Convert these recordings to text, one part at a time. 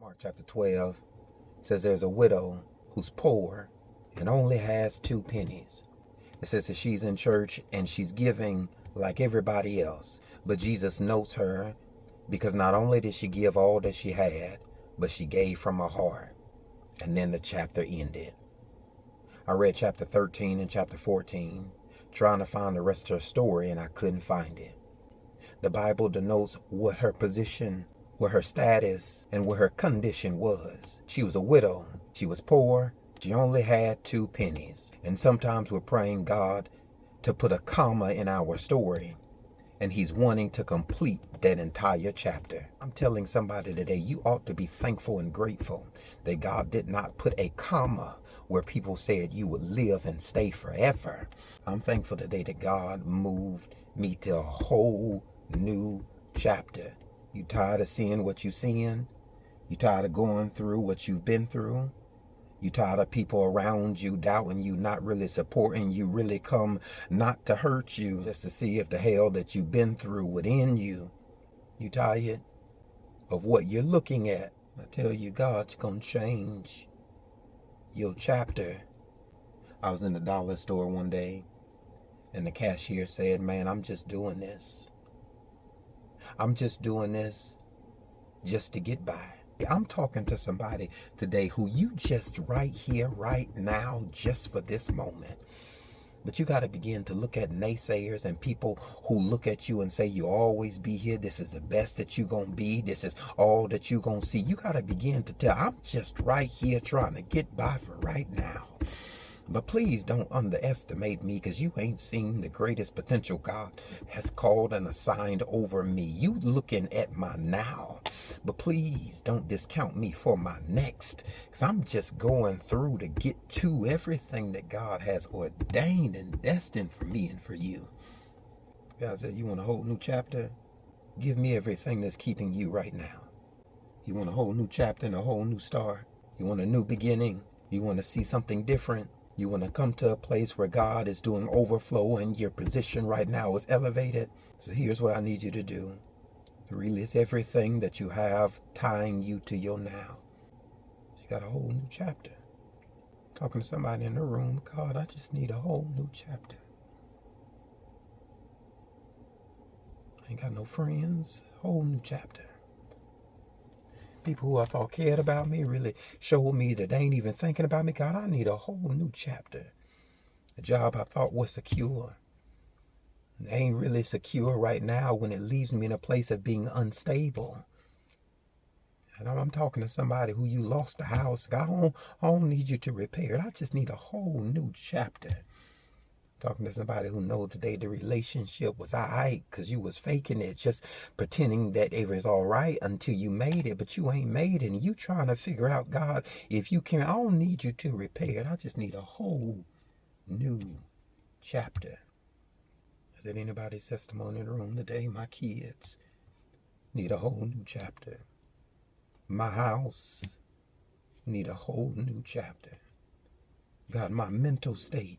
Mark chapter 12 says there's a widow who's poor and only has 2 pennies. It says that she's in church and she's giving like everybody else. But Jesus notes her because not only did she give all that she had, but she gave from her heart. And then the chapter ended. I read chapter 13 and chapter 14, trying to find the rest of her story, and I couldn't find it. The Bible denotes what her position, what her status, and what her condition was. She was a widow. She was poor. She only had 2 pennies. And sometimes we're praying God to put a comma in our story, and he's wanting to complete that entire chapter. I'm telling somebody today, you ought to be thankful and grateful that God did not put a comma where people said you would live and stay forever. I'm thankful today that God moved me to a whole new chapter. You tired of seeing what you're seeing? You tired of going through what you've been through? You tired of people around you doubting you, not really supporting you, really come not to hurt you, just to see if the hell that you've been through would end you? You tired of what you're looking at? I tell you, God's gonna change your chapter. I was in the dollar store one day, and the cashier said, "Man, I'm just doing this. I'm just doing this just to get by." I'm talking to somebody today who you just right here, right now, just for this moment. But you got to begin to look at naysayers and people who look at you and say you'll always be here. This is the best that you're going to be. This is all that you're going to see. You got to begin to tell, I'm just right here trying to get by for right now. But please don't underestimate me, because you ain't seen the greatest potential God has called and assigned over me. You looking at my now. But please don't discount me for my next, because I'm just going through to get to everything that God has ordained and destined for me and for you. God said, you want a whole new chapter? Give me everything that's keeping you right now. You want a whole new chapter and a whole new start? You want a new beginning? You want to see something different? You want to come to a place where God is doing overflow and your position right now is elevated? So here's what I need you to do. Release everything that you have tying you to your now. You got a whole new chapter. Talking to somebody in the room, God, I just need a whole new chapter. I ain't got no friends, whole new chapter. People who I thought cared about me really showed me that they ain't even thinking about me. God, I need a whole new chapter. A job I thought was secure, they ain't really secure right now when it leaves me in a place of being unstable. And I'm talking to somebody who you lost the house. God, I don't need you to repair it. I just need a whole new chapter. Talking to somebody who knows today the relationship was all right because you was faking it, just pretending that it was all right until you made it, but you ain't made it. And you trying to figure out, God, if you can, I don't need you to repair it. I just need a whole new chapter. Is there anybody's testimony in the room today? My kids need a whole new chapter. My house need a whole new chapter. God, my mental state,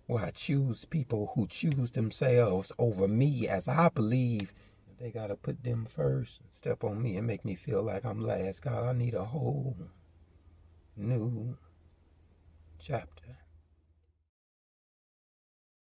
where I choose people who choose themselves over me as I believe they got to put them first and step on me and make me feel like I'm last. God, I need a whole new chapter.